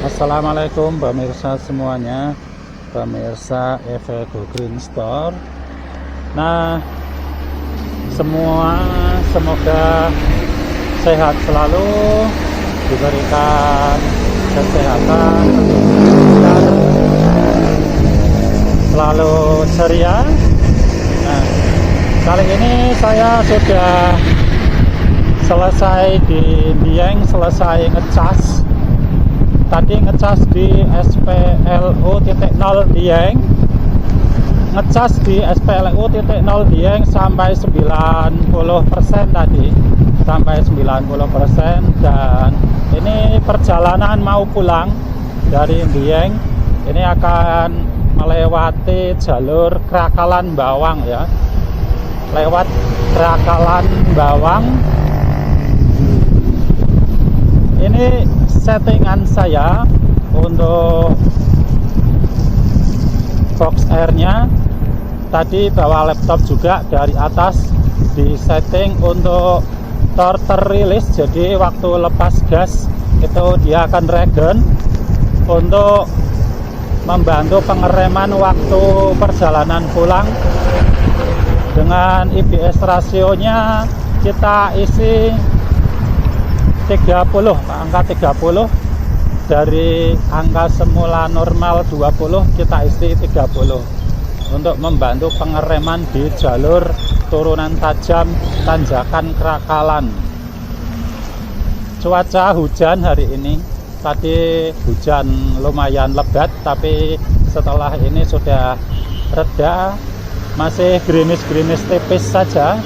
Assalamualaikum pemirsa semuanya, pemirsa Eveco Green Store. Nah, semoga sehat selalu, diberikan kesehatan, dan selalu ceria. Nah, kali ini saya sudah selesai di Dieng, selesai ngecas. Tadi ngecas di SPLU.0 Dieng, ngecas di SPLU.0 Dieng sampai 90% tadi, sampai 90%. Dan ini perjalanan mau pulang dari Dieng, ini akan melewati jalur Krakalan Bawang ya, lewat Krakalan Bawang. Ini settingan saya untuk box airnya. Tadi bawa laptop juga, dari atas di setting untuk torque release, jadi waktu lepas gas itu dia akan regen untuk membantu pengereman waktu perjalanan pulang. Dengan IBS rasionya kita isi 30, angka 30. Dari angka semula normal 20 kita isi 30 untuk membantu pengereman di jalur turunan tajam tanjakan Krakalan. Cuaca hujan hari ini, tadi hujan lumayan lebat, tapi setelah ini sudah reda, masih gerimis-gerimis tipis saja,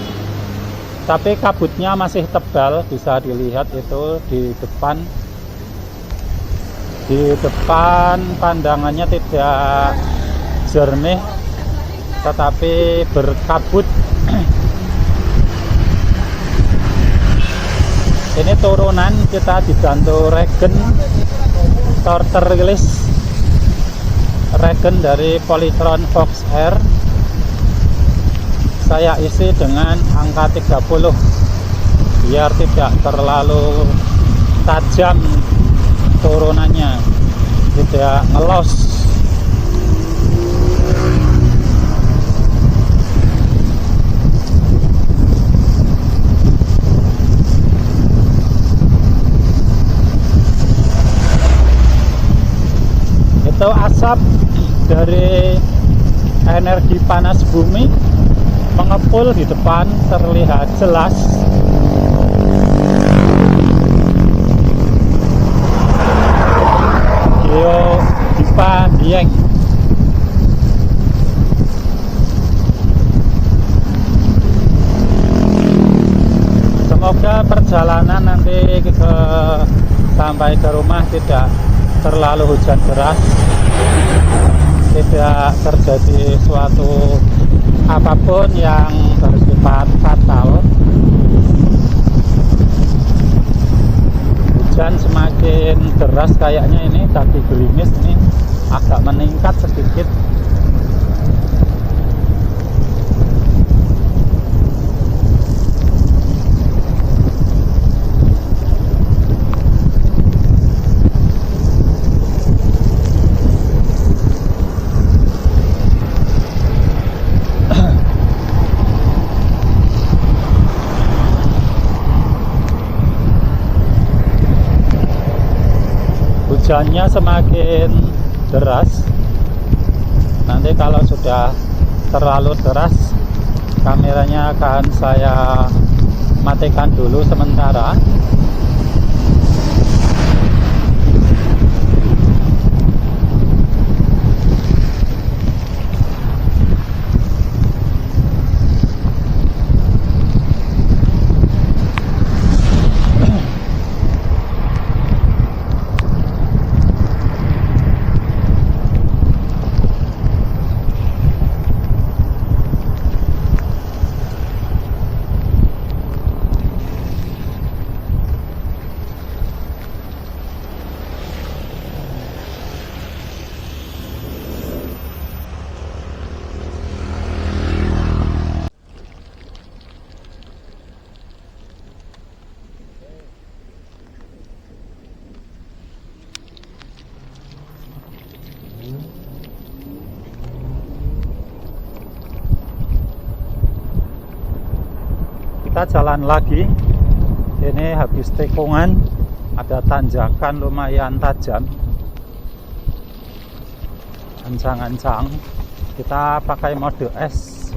tapi kabutnya masih tebal. Bisa dilihat itu di depan pandangannya tidak jernih tetapi berkabut. Ini turunan kita dibantu regen torque release, regen dari Polytron Fox Air. Saya isi dengan angka 30 biar tidak terlalu tajam turunannya, tidak ngelos. Itu asap dari energi panas bumi mengepul di depan, terlihat jelas. Geodipa Dieng. Semoga perjalanan nanti sampai ke rumah tidak terlalu hujan deras, tidak terjadi suatu apapun yang bersifat fatal. Hujan semakin deras kayaknya ini, tadi gerimis, ini agak meningkat sedikit. Hujannya semakin deras. Nanti kalau sudah terlalu deras, kameranya akan saya matikan dulu sementara. kita jalan lagi. Ini habis tikungan, ada tanjakan lumayan tajam, ancang-ancang. Kita pakai mode S.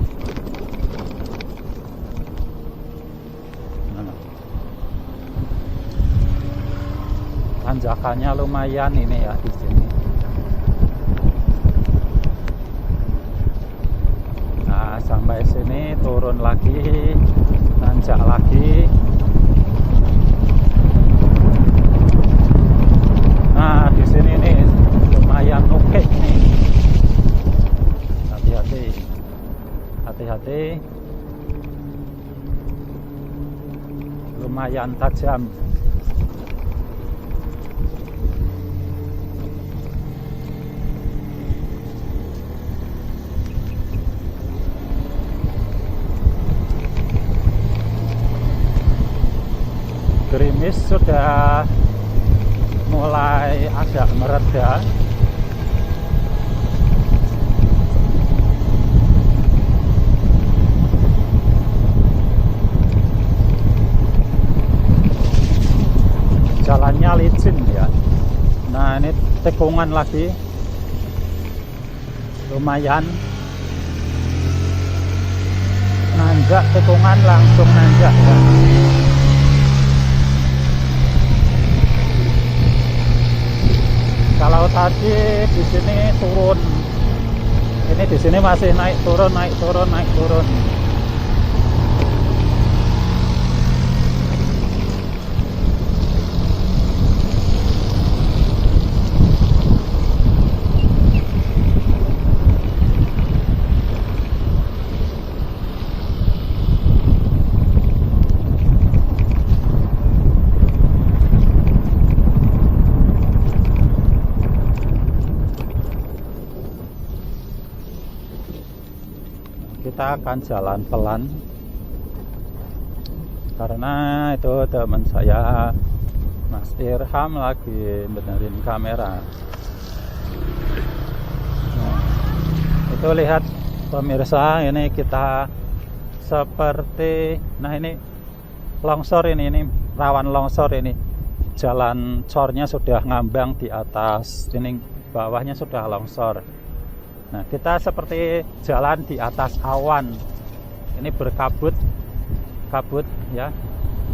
Tanjakannya lumayan ini ya di sini. Nah, sampai sini turun lagi, nanjak lagi. Nah, di sini nih lumayan oke nih. Hati-hati. Hati-hati. Lumayan tajam. Gerimis sudah mulai agak mereda. Jalannya licin ya. Nah, ini tikungan lagi, lumayan nanjak, tikungan langsung nanjak ya. Kalau tadi di sini turun, ini di sini masih naik turun, naik turun, naik turun. Kita akan jalan pelan karena itu teman saya Mas Irham lagi benerin kamera. Nah, itu lihat pemirsa, ini kita seperti, nah ini longsor, ini rawan longsor, ini jalan cornya sudah ngambang di atas, ini bawahnya sudah longsor. Nah, kita seperti jalan di atas awan. Ini berkabut, kabut ya.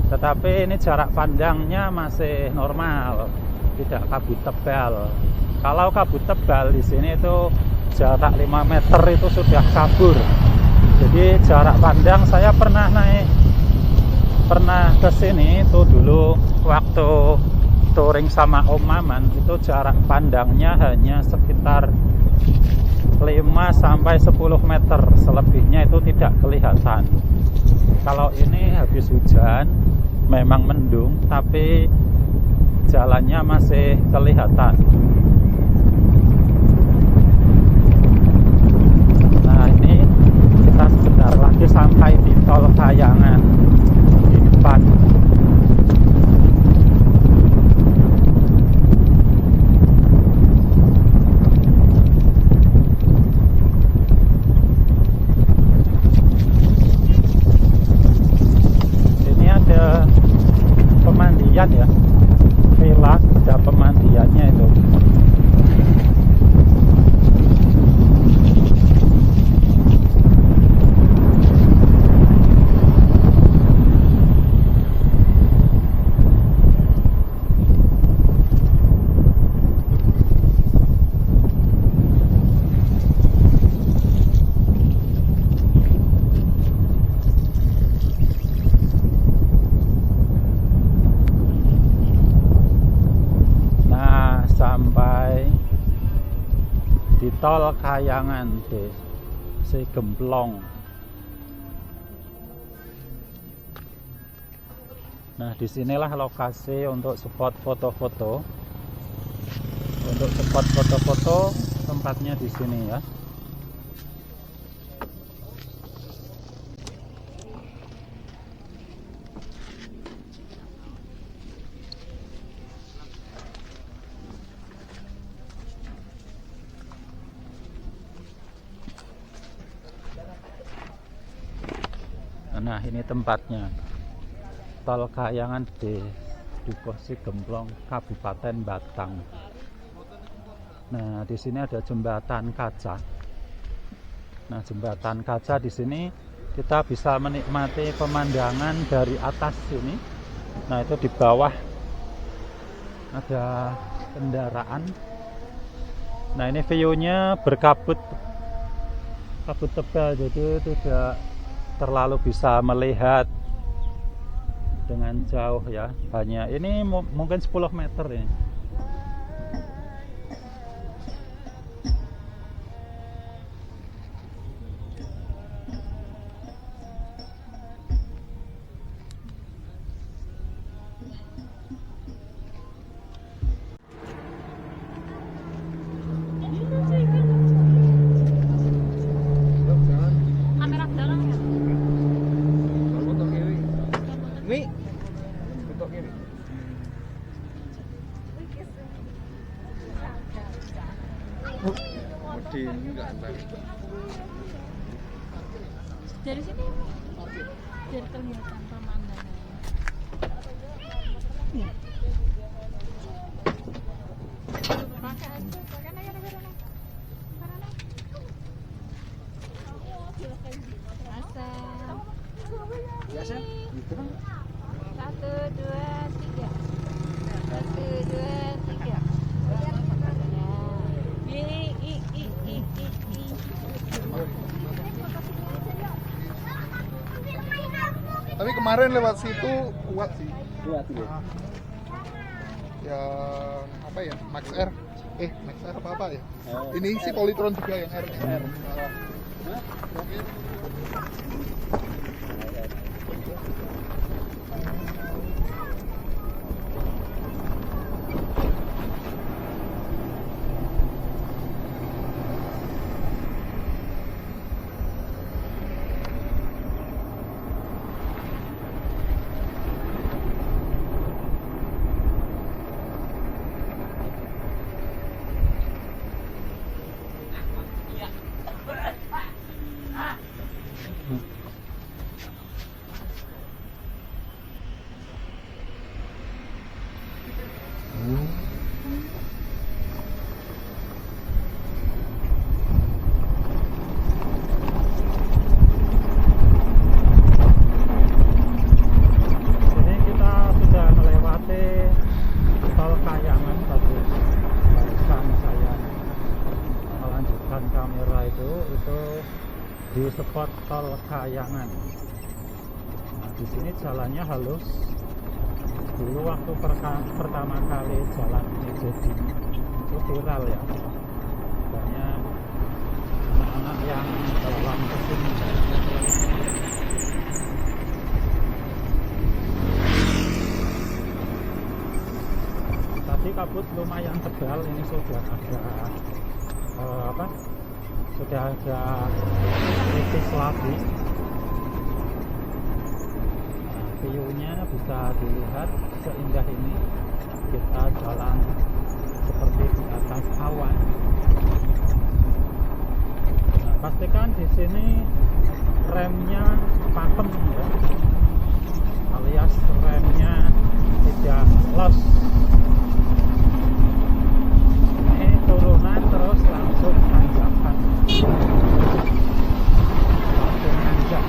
Tetapi ini jarak pandangnya masih normal, tidak kabut tebal. Kalau kabut tebal di sini itu jarak 5 meter itu sudah kabur. Jadi jarak pandang, saya pernah ke sini itu dulu waktu touring sama Om Maman, itu jarak pandangnya hanya sekitar 5-10 meter, selebihnya itu tidak kelihatan. Kalau ini habis hujan, memang mendung, tapi jalannya masih kelihatan. Nah, ini kita sebentar lagi sampai di tol Kayangan di depan. Pemandian ya, villa, ada pemandiannya itu. Di tol Kayangan si Gemplong. Nah, disinilah lokasi untuk spot foto-foto. Untuk spot foto-foto tempatnya di sini ya. Nah, Nah, ini tempatnya. Tol Kahyangan di Dukuh Sigemplong, Kabupaten Batang. Nah, di sini ada jembatan kaca. Nah, jembatan kaca di sini kita bisa menikmati pemandangan dari atas sini. Nah, itu di bawah ada kendaraan. Nah, ini view-nya berkabut tebal, jadi tidak terlalu bisa melihat dengan jauh ya. Hanya ini mungkin 10 meter ini. Dari sini biar kelihatan pemandangan. Biasa? Satu, dua, tiga. Satu, dua, tiga. Tapi kemarin lewat situ kuat sih. Kuat gitu. Yang apa ya? Max R. Max R apa ya? Oh. Ini si Polytron juga yang R. Ini kita sudah melewati Tol Kahyangan tadi. Barusan saya melanjutkan kamera itu di spot Tol Kahyangan. Nah, di sini jalannya halus. Dulu waktu pertama kali jalan ini jadi itu viral ya. Banyak anak-anak yang terbang ke sini. Tadi kabut lumayan tebal, ini sudah ada sudah ada tipis lagi. Nah, view-nya bisa dilihat seindah ini. Kita jalan seperti di atas awan. Nah, pastikan di sini remnya pakem ya, alias remnya tidak los. Ini turunan terus langsung tanjakan, langsung nanjak.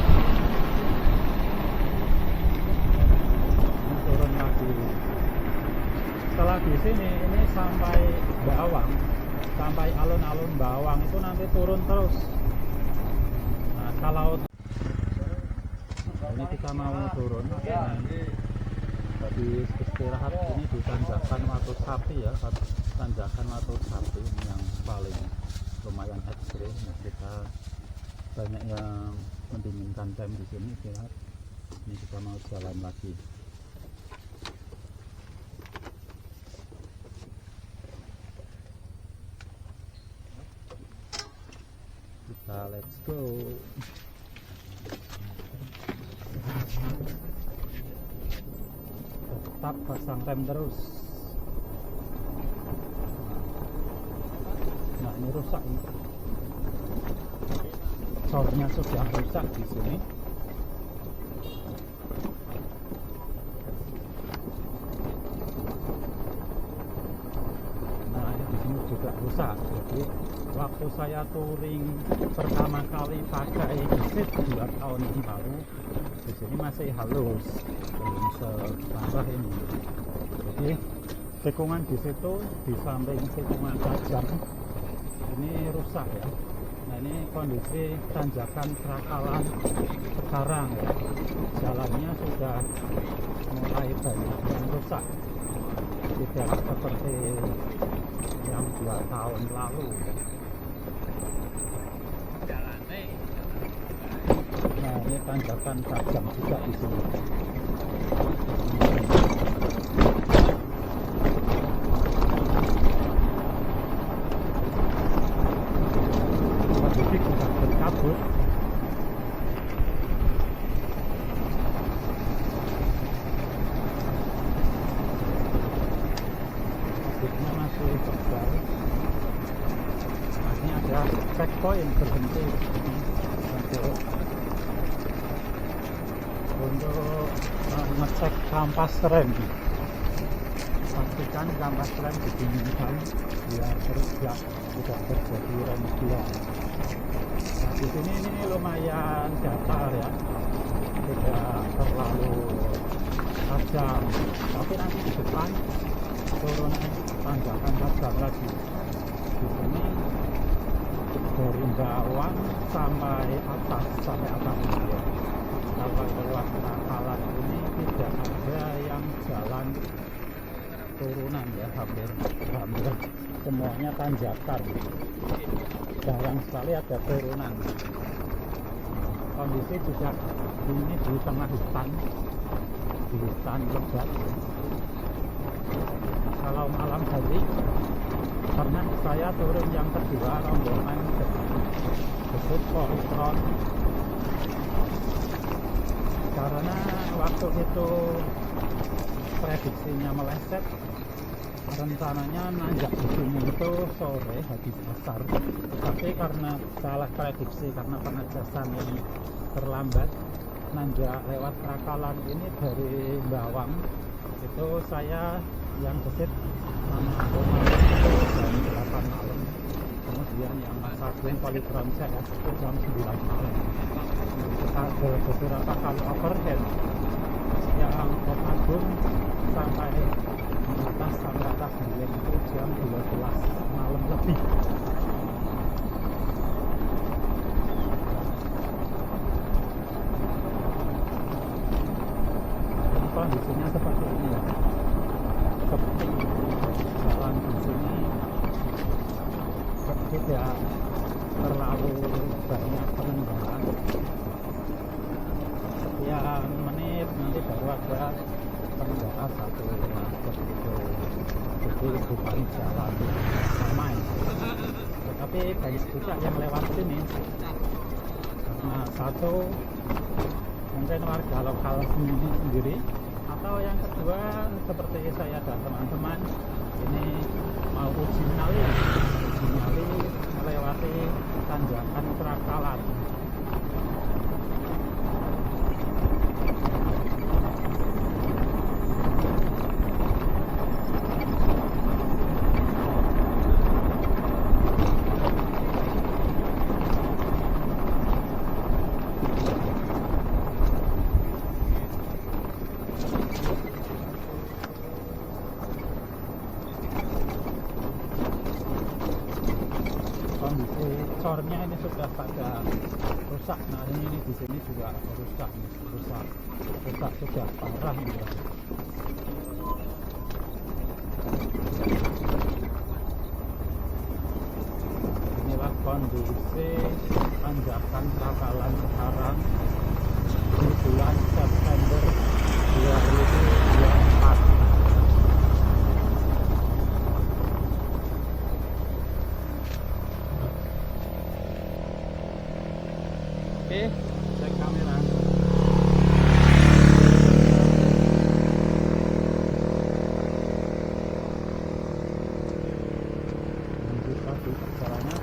Turun lagi. Setelah di sini ini sampai Bawang, sampai alun-alun Bawang itu nanti turun terus. Nah, kalau ini kita mau turun, habis istirahat ini di tanjakan Watu Sapi ya, tanjakan Watu Sapi ini yang paling lumayan ekstrim. Nah, kita banyak yang mendinginkan time di sini istirahat. Ini kita mau jalan lagi. Kita let's go. Tetap pasang rem terus. Nah, ini rusak ini. Cornya sudah rusak di sini. rusak. Jadi waktu saya touring pertama kali pakai gesit 2 tahun yang lalu, di sini masih halus, belum separah ini. Jadi tikungan di situ di samping tikungan tajam ini rusak ya. Nah ini kondisi tanjakan Trakalan sekarang ya, jalannya sudah mulai banyak yang rusak, tidak seperti yang 2 tahun lalu. Nah ini tanjakan tajam juga di sini. Pemudik sudah berkabut. Mudiknya masih tebal. Nah, ini ada checkpoint berhenti untuk ngecek kampas rem. Pastikan kampas rem didinginkan biar tidak terjadi remedial. Nah di sini ini lumayan datar ya, tidak terlalu tajam, tapi nanti di depan turunan tanjakan tajam lagi. Di sini dari bawah sampai atas ini. Kalau lewat Trakalan ini tidak ada yang jalan turunan ya, hampir semuanya tanjakan, jarang sekali ada turunan. Kondisi juga ini di tengah hutan lebat. Kalau malam hari, karena saya turun yang kedua rombongan disebut Polytron, karena waktu itu prediksinya meleset, rencananya nanjak di sini itu sore habis asar, tapi karena salah prediksi karena pengejasan yang terlambat, nanjak lewat Trakalan ini dari Bawang itu saya yang gesit sama rombongan itu jam 8 malam, kemudian yang satu Polytron CS itu jam 9 malam. Kita ada beberapa kali overhead yang Agung sampai atas Dieng itu jam 12 malam lebih. Ini kondisinya seperti ini ya, seperti jalan di sini tidak terlalu banyak pengendara. Sekian menit nanti baru ada pengendara satu macet itu, jadi bukan jalan ramai, tetapi banyak juga yang lewat sini karena satu mungkin warga lokal sendiri, atau yang kedua seperti saya dan teman-teman ini mau uji nyali melewati tanjakan Trakalan. Kondisi cornya ini sudah pada rusak. Nah ini di sini juga rusak sudah parah gitu. Inilah kondisi tanjakan Trakalan sekarang di bulan September 2024. Oke, cek kamera. Lanjut lagi perjalanan.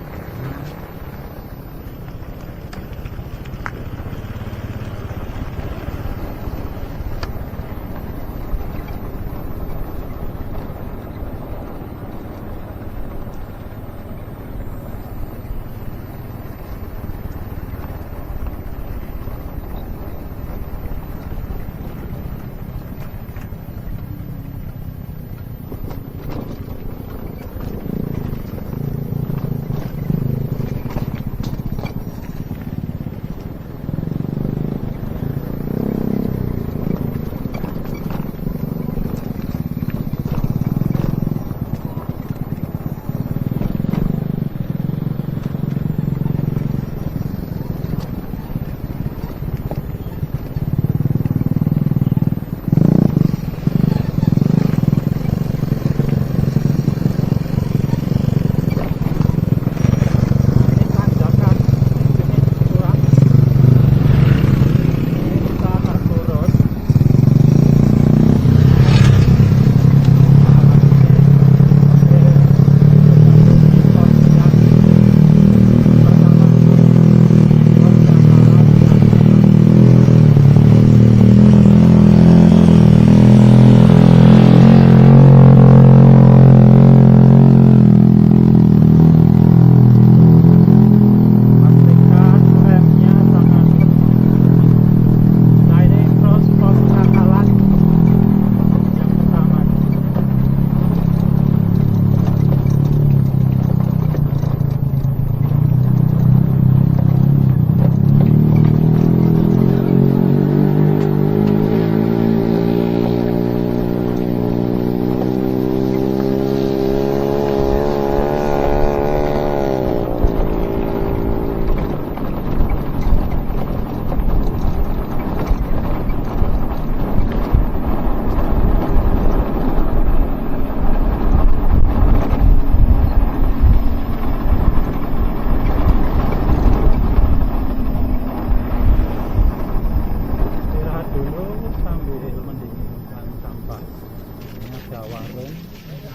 ada warung.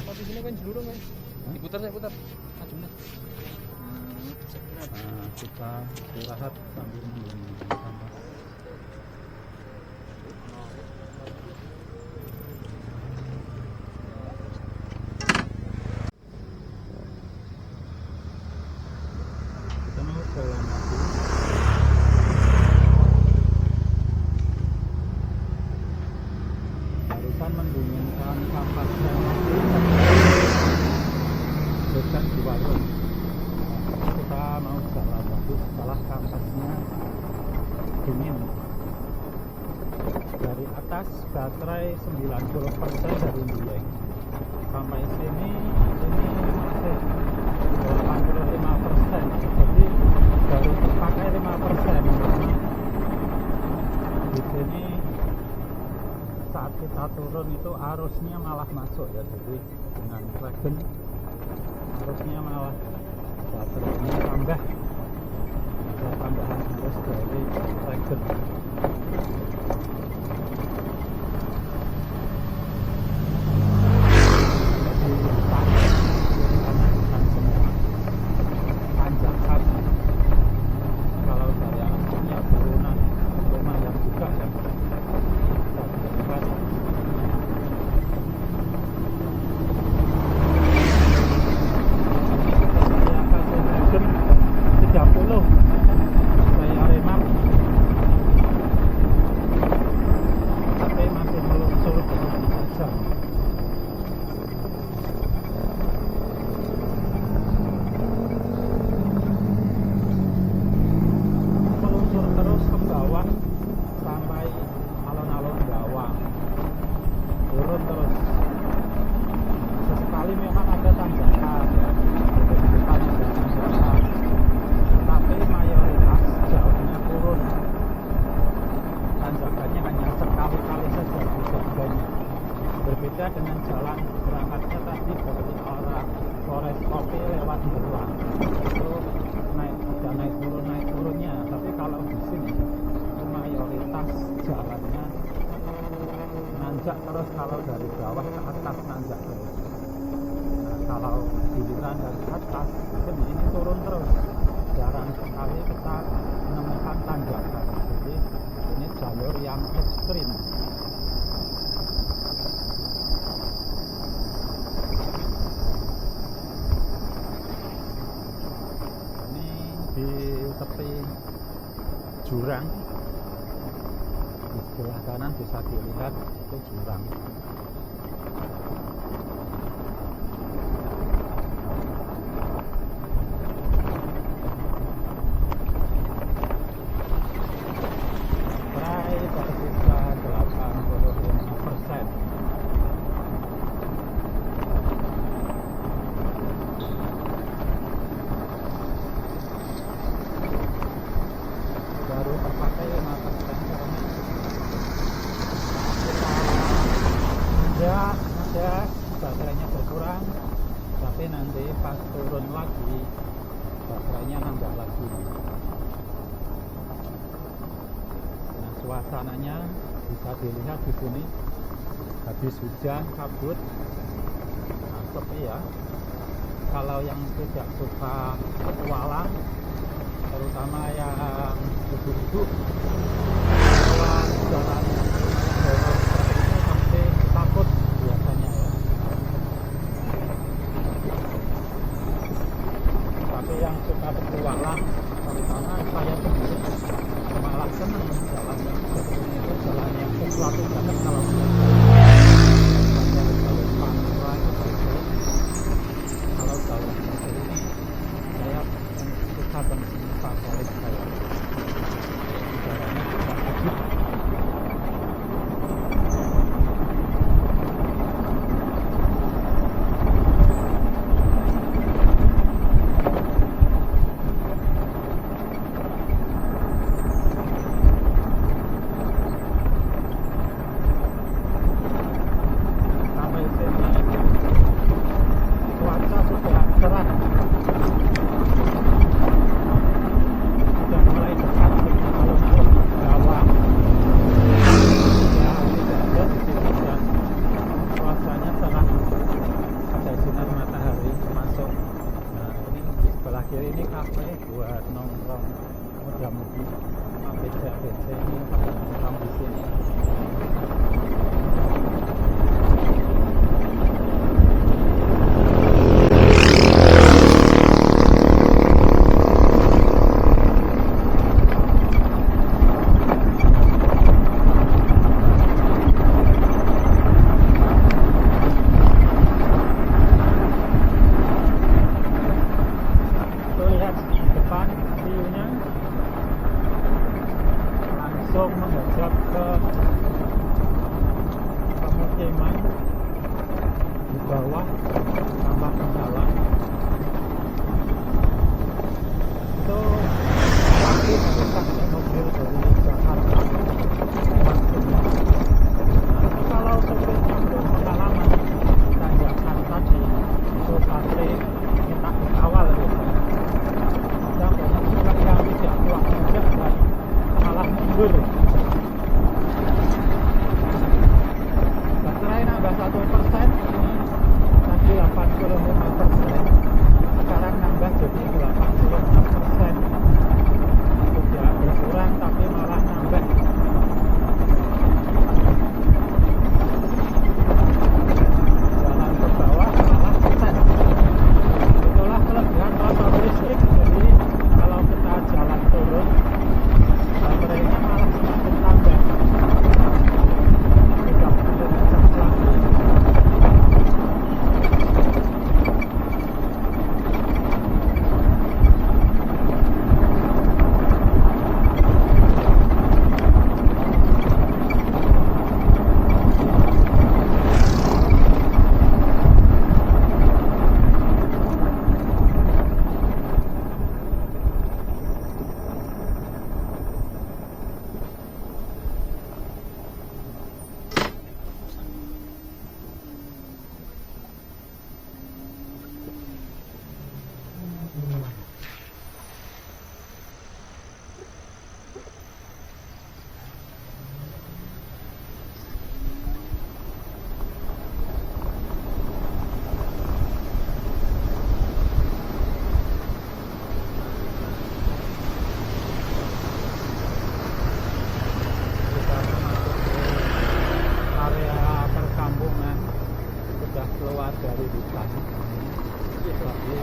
Posisinya kan jelurung kan? Diputar saya putar. Maju meneh. Nah, kita istirahat sambil menunggu kampas. Kita mau jalan lagi. Barusan mendinginkan kampasnya lagi dekat di warung. Kita mau jalan lagi setelah kampasnya dingin. Dari atas baterai 90% dari Dieng sampai sini masih 85%, jadi baru terpakai 5%. Di sini saat kita turun itu arusnya malah masuk ya, jadi dengan wagon arusnya malah baterainya tambah, ada tambahan arus dari wagon. Berbeda dengan jalan berangkatnya tadi dari arah Flores Kopi lewat Beruang, itu ada naik turunnya. Tapi kalau di sini mayoritas jalannya nanjak terus, kalau dari bawah ke atas nanjak terus. Nah, kalau giliran dari atas sini ini turun terus, jarang sekali kita menemukan tanjakan. Jadi ini jalur yang ekstrim. Di tepi jurang di sebelah kanan bisa dilihat itu jurang. Baterai tersisa 85%. Baru terpakai 5% karena ada baterainya berkurang, tapi nanti pas turun lagi baterainya nambah lagi. Nah, suasananya bisa dilihat di sini. Habis hujan kabut, nah, sepi ya. Kalau yang tidak suka petualang, terutama yang ibu-ibu, jalan horor seperti ini sampai takut biasanya ya. Tapi yang suka petualang, terutama saya sendiri, malah senang jalan yang seperti ini. Itu jalan yang sesuatu banget kalau jalur pantura itu bagus. Kalau jalan seperti ini saya suka dan favorit saya. Jalannya juga sedikit. kiri ini kafe buat nongkrong muda-mudi sama BC ini pada nongkrong di sini. Langsung menghadap ke pemukiman di bawah sama kendala itu pasti susah mobil dari Jakarta maksudnya. Nah, kalau sopirnya belum pengalaman tanjakan tadi itu pasti kita awal gitu. Ada banyak truk yang tidak kuat saja dan malah mundur. Baterai nambah 1%, ini tadi 85%, sekarang nambah jadi 86%. Tidak berkurang tapi malah nambah. Jalan ke bawah malah peset. Itulah kelebihan motor listrik. Jadi kalau kita jalan turun, baterainya malah semakin tambah. 30 meter lagi. Kita masuk ke area perkampungan, sudah keluar dari hutan. Lagi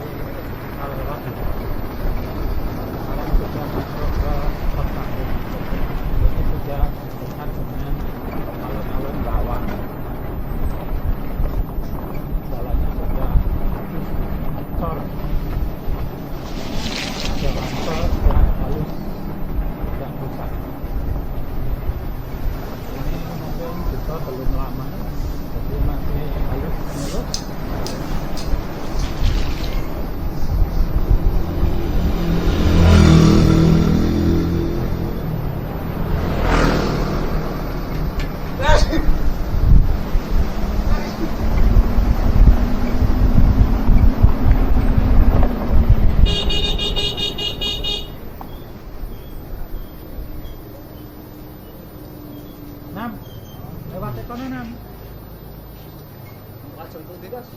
kalau lagi sekarang sudah masuk ke perkampungan. Ini sudah dekat dengan alun-alun bawah. Jalannya sudah cor, jalan tol sudah halus, tidak rusak. Ini mungkin juga belum lama, jadi masih halus mulus. Nam, lewat ekono Nam. Langsung putih Mas.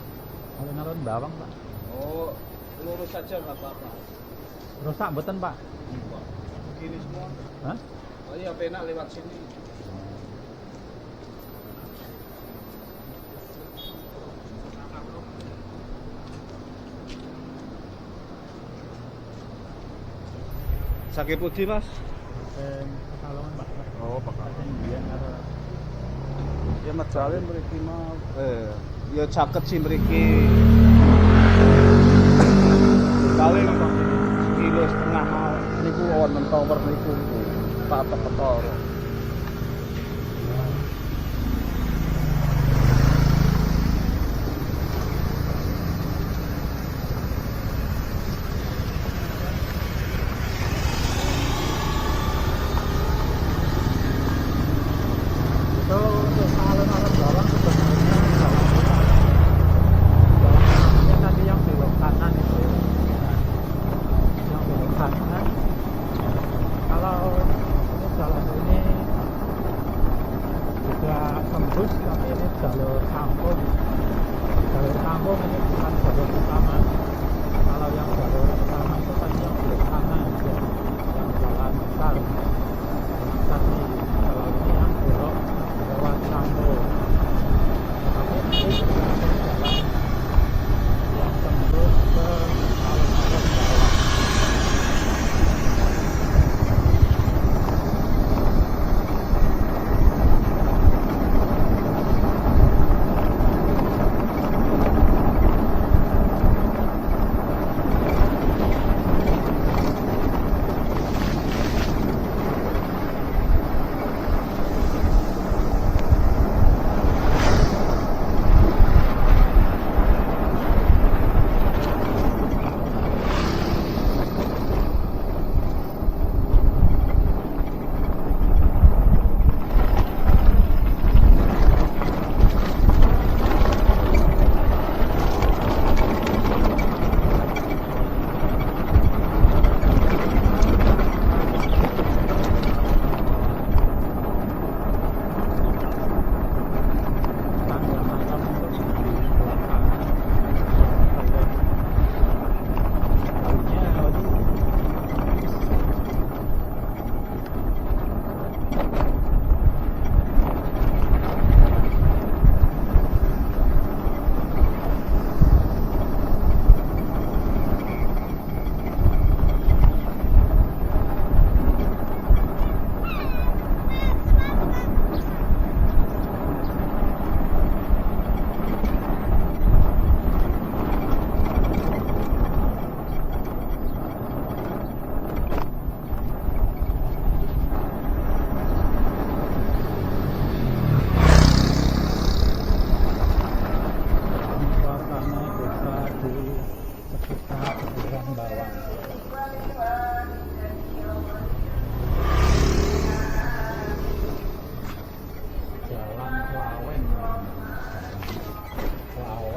Alun-alun bawang Pak. Oh, lurus saja nggak apa-apa. Rusak mboten Pak? Begini semua. Hah? Oh iya, penak lewat sini. Sakit putih Mas. Pekalongan Pak. Oh, Pakai biyen karo Ya medale mriki mah ya caket sih mriki. Paling kilo setengah niku wonten tower niku patok ketara. itu untuk alun-alun bawang sebenarnya jalan besar. Jalan tadi yang belok kanan itu, yang belok kanan. Kalau ini jalan ini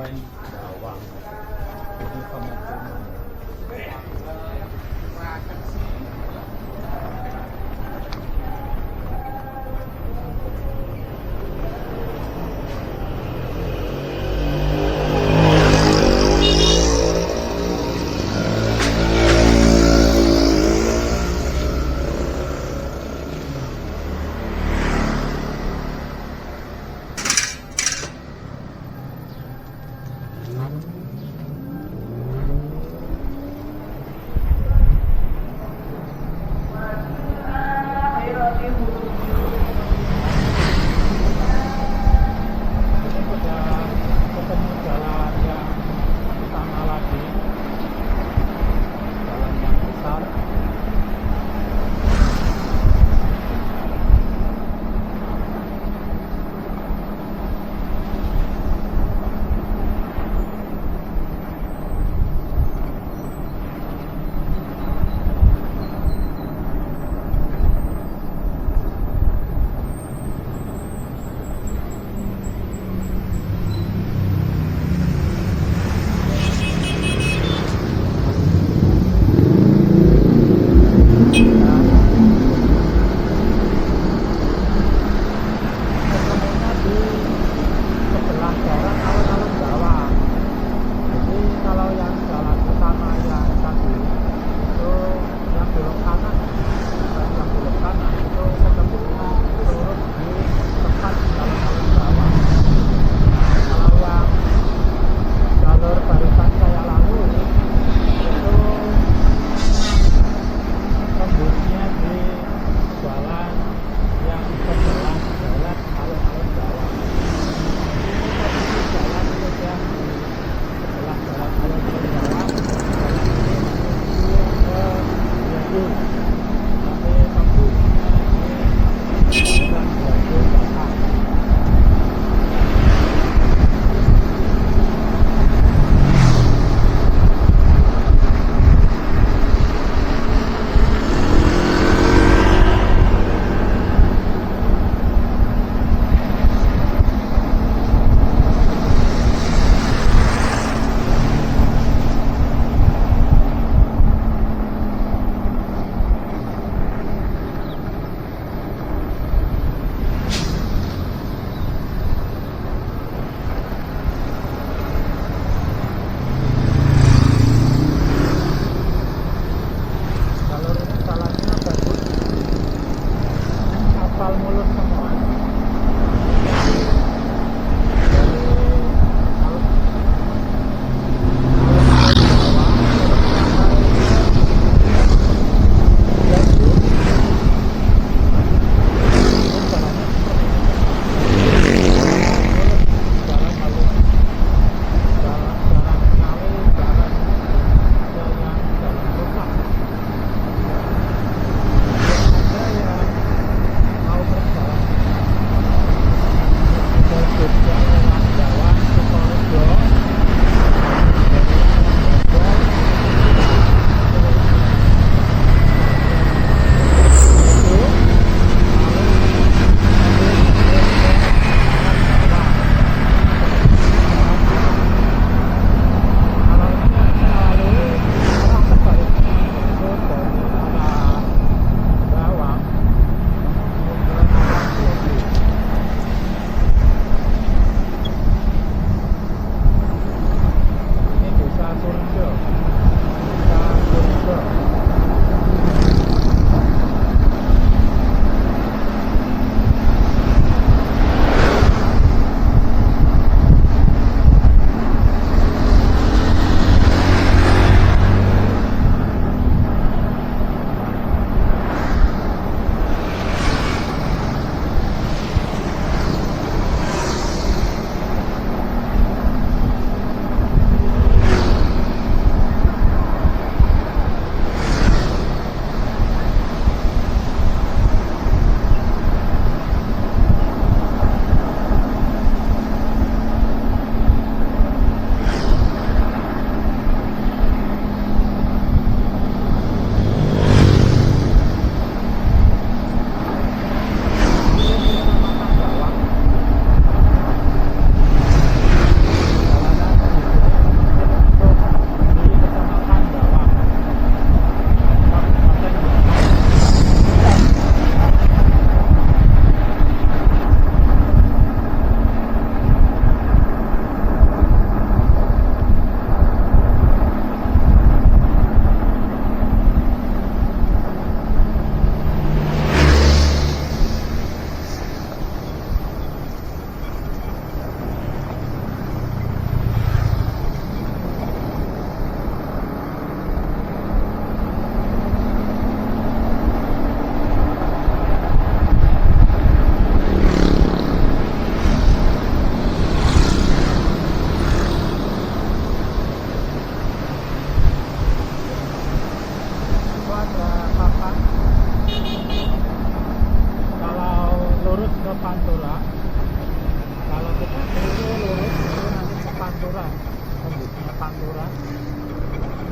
goreng bawang. Ini pemecuman. Ini sudah ketemu jalan yang utama lagi, jalan yang besar. kondisinya pantura,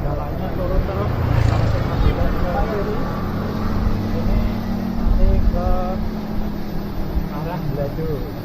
jalannya turun terus. Kalau kita belok ke kiri, ini nanti ke arah Belaju.